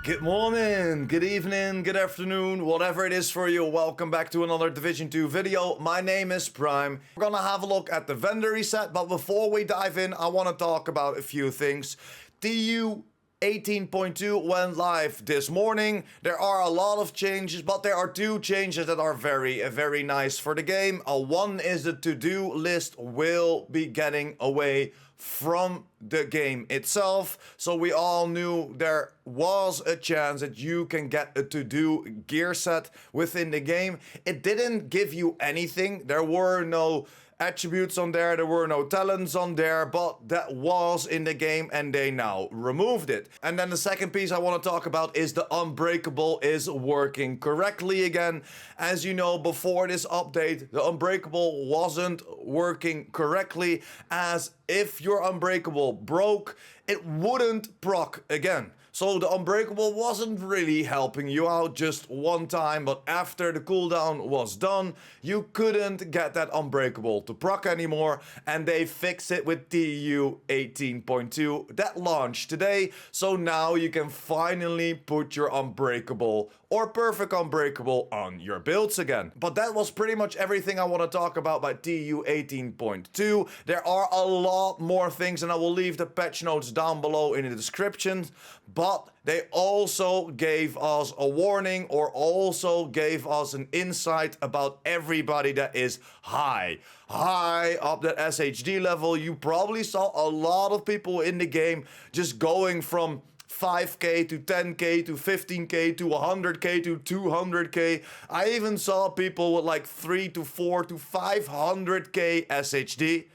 Good morning, good evening, good afternoon, whatever it is for you. Welcome back to another Division 2 video. My name is Prime. We're gonna have a look at the vendor reset, but before we dive in, I want to talk about a few things. TU18.2 went live this morning. There are a lot of changes, but there are two changes that are very nice for the game. One is the to-do list will be getting away from the game itself. So we all knew there was a chance that you can get a to-do gear set within the game. It didn't give you anything. There were no attributes on there, there were no talents on there, but that was in the game and they now removed it. And then the second piece I want to talk about is the Unbreakable is working correctly again. As you know, before this update, the Unbreakable wasn't working correctly, as if your Unbreakable broke, it wouldn't proc again. So the Unbreakable wasn't really helping you out just one time, but after the cooldown was done, you couldn't get that Unbreakable to proc anymore, and they fixed it with TU18.2 that launched today. So now you can finally put your Unbreakable or perfect Unbreakable on your builds again. But that was pretty much everything I want to talk about by TU18.2. There are a lot more things, and I will leave the patch notes down below in the description. But they also gave us a warning, or also gave us an insight about everybody that is high up that SHD level. You probably saw a lot of people in the game just going from 5k to 10k to 15k to 100k to 200k. I even saw people with like 3 to 4 to 500k SHD.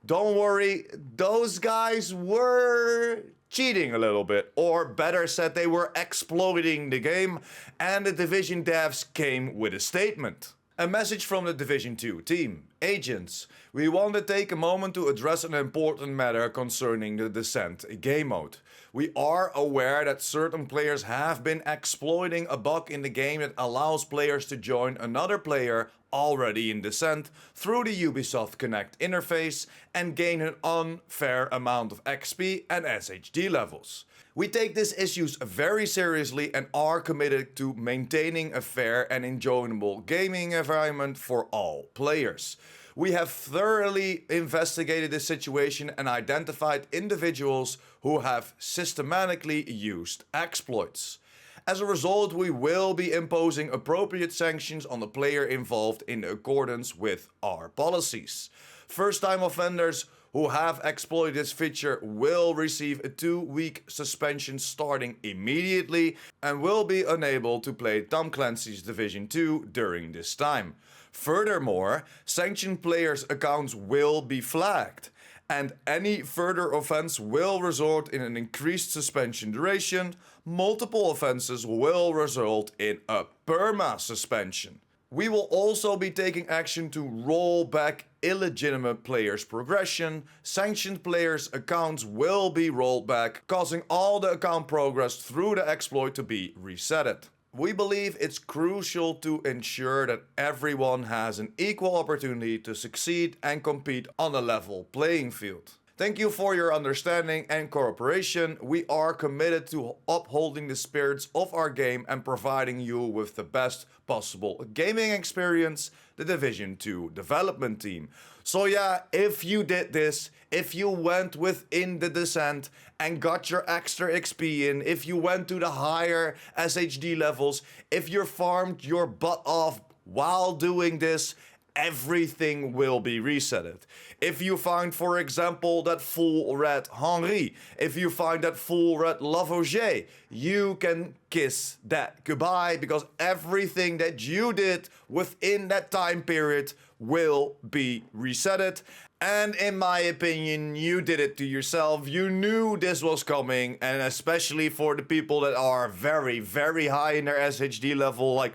Don't worry, those guys were cheating a little bit, or better said, they were exploiting the game, and the Division devs came with a statement. A message from the Division 2 team. Agents, we want to take a moment to address an important matter concerning the Descent game mode. We are aware that certain players have been exploiting a bug in the game that allows players to join another player already in Descent through the Ubisoft Connect interface and gain an unfair amount of XP and SHD levels. We take these issues very seriously and are committed to maintaining a fair and enjoyable gaming environment for all players. We have thoroughly investigated this situation and identified individuals who have systematically used exploits. As a result, we will be imposing appropriate sanctions on the player involved in accordance with our policies. First-time offenders who have exploited this feature will receive a 2-week suspension starting immediately and will be unable to play Tom Clancy's Division 2 during this time. Furthermore, sanctioned players' accounts will be flagged, and any further offense will result in an increased suspension duration. Multiple offenses will result in a perma suspension. We will also be taking action to roll back illegitimate players' progression. Sanctioned players' accounts will be rolled back, causing all the account progress through the exploit to be resetted. We believe it's crucial to ensure that everyone has an equal opportunity to succeed and compete on a level playing field. Thank you for your understanding and cooperation. We are committed to upholding the spirits of our game and providing you with the best possible gaming experience, the Division 2 development team. So yeah, if you did this, if you went within the Descent and got your extra XP in, if you went to the higher SHD levels, if you farmed your butt off while doing this, everything will be resetted. If you find, for example, that full red Henri, if you find that full red Lavoisier, you can kiss that goodbye, because everything that you did within that time period will be resetted. And in my opinion, you did it to yourself. You knew this was coming, and especially for the people that are very high in their SHD level, like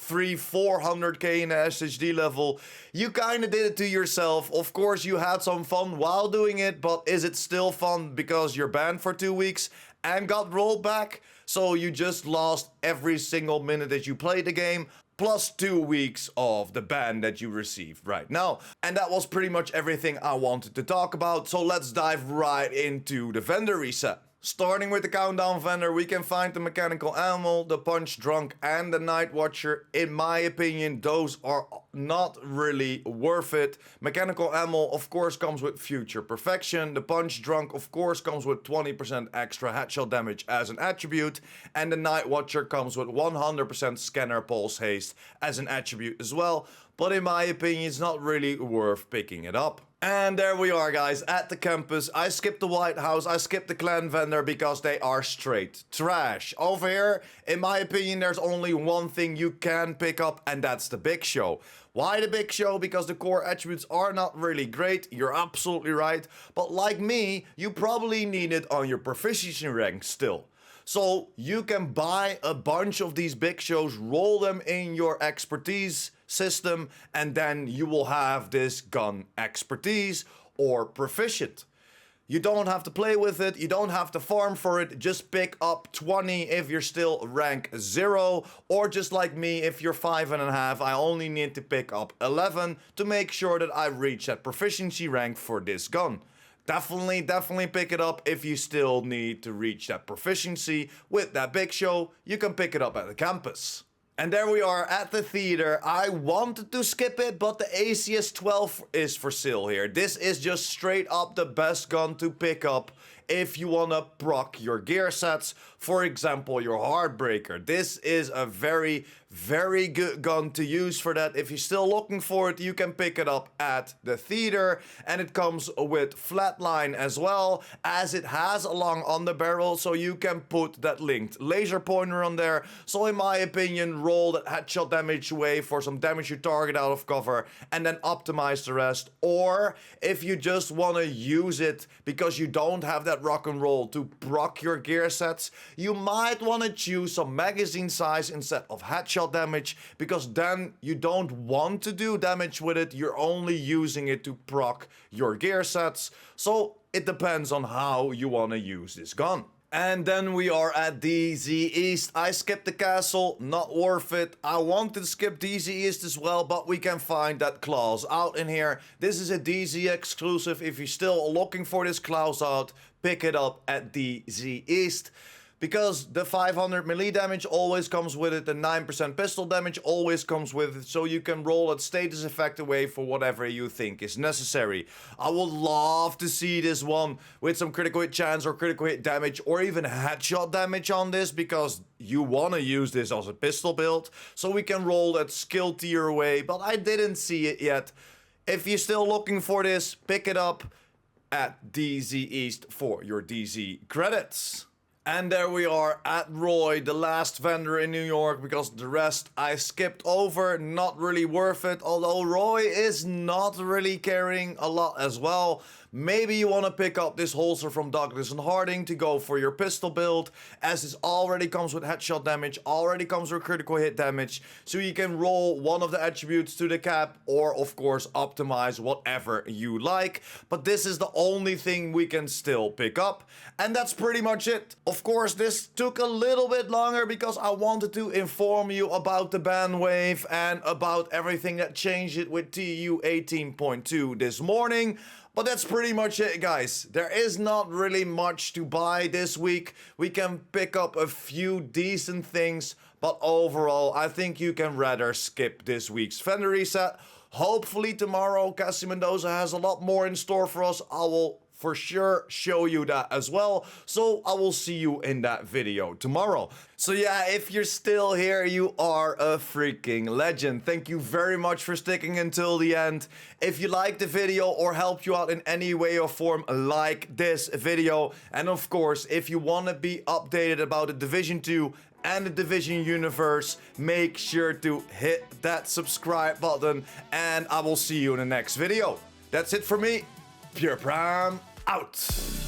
300-400k in the SHD level, you kind of did it to yourself. Of course, you had some fun while doing it, but is it still fun because you're banned for 2 weeks and got rolled back? So you just lost every single minute that you played the game, plus 2 weeks of the ban that you received right now. And that was pretty much everything I wanted to talk about, so let's dive right into the vendor reset. Starting with the countdown vendor, we can find the mechanical Elmo, the punch drunk, and the night watcher. In my opinion, those are not really worth it. Mechanical Elmo, of course, comes with future perfection. The punch drunk, of course, comes with 20% extra headshot damage as an attribute. And the night watcher comes with 100% scanner pulse haste as an attribute as well. But in my opinion, it's not really worth picking it up. And there we are, guys, at the campus. I skipped the White House, I skipped the clan vendor because they are straight trash. Over here, in my opinion, there's only one thing you can pick up, and that's the Big Show. Why the Big Show? Because the core attributes are not really great, you're absolutely right. But like me, you probably need it on your proficiency rank still. So you can buy a bunch of these Big Shows, roll them in your expertise system, and then you will have this gun expertise or proficient. You don't have to play with it, you don't have to farm for it, just pick up 20 if you're still rank 0, or just like me, if you're 5.5, I only need to pick up 11 to make sure that I reach that proficiency rank for this gun. Definitely pick it up if you still need to reach that proficiency with that Big Show. You can pick it up at the campus. And there we are at the theater. I wanted to skip it, but the ACS-12 is for sale here. This is just straight up the best gun to pick up if you want to proc your gear sets. For example, your Heartbreaker. This is a very good gun to use for that. If you're still looking for it, you can pick it up at the theater. And it comes with flatline as well, as it has a long on the barrel, so you can put that linked laser pointer on there. So in my opinion, roll that headshot damage away for some damage you target out of cover, and then optimize the rest. Or if you just want to use it because you don't have that rock and roll to proc your gear sets, you might want to choose some magazine size instead of headshot damage, because then you don't want to do damage with it, you're only using it to proc your gear sets. So it depends on how you want to use this gun. And then we are at DZ East. I skipped the castle, not worth it. I wanted to skip DZ East as well, but we can find that clause out in here. This is a DZ exclusive. If you're still looking for this clause out, pick it up at DZ East. Because the 500 melee damage always comes with it, the 9% pistol damage always comes with it, so you can roll that status effect away for whatever you think is necessary. I would love to see this one with some critical hit chance or critical hit damage or even headshot damage on this, because you want to use this as a pistol build, so we can roll that skill tier away, but I didn't see it yet. If you're still looking for this, pick it up at DZ East for your DZ credits. And there we are at Roy, the last vendor in New York, because the rest I skipped over, not really worth it, although Roy is not really carrying a lot as well. Maybe you want to pick up this holster from Douglas and Harding to go for your pistol build, as this already comes with headshot damage, already comes with critical hit damage, so you can roll one of the attributes to the cap, or of course optimize whatever you like. But this is the only thing we can still pick up, and that's pretty much it. Of course, this took a little bit longer because I wanted to inform you about the ban wave and about everything that changed it with TU18.2 this morning. But that's pretty much it, guys. There is not really much to buy this week. We can pick up a few decent things, but overall, I think you can rather skip this week's vendor reset. Hopefully tomorrow, Cassie Mendoza has a lot more in store for us. I will for sure show you that as well. So I will see you in that video tomorrow. So yeah, if you're still here, you are a freaking legend. Thank you very much for sticking until the end. If you liked the video or helped you out in any way or form, like this video. And of course, if you want to be updated about the Division 2 and the Division universe, make sure to hit that subscribe button, and I will see you in the next video. That's it for me. PurePrime out.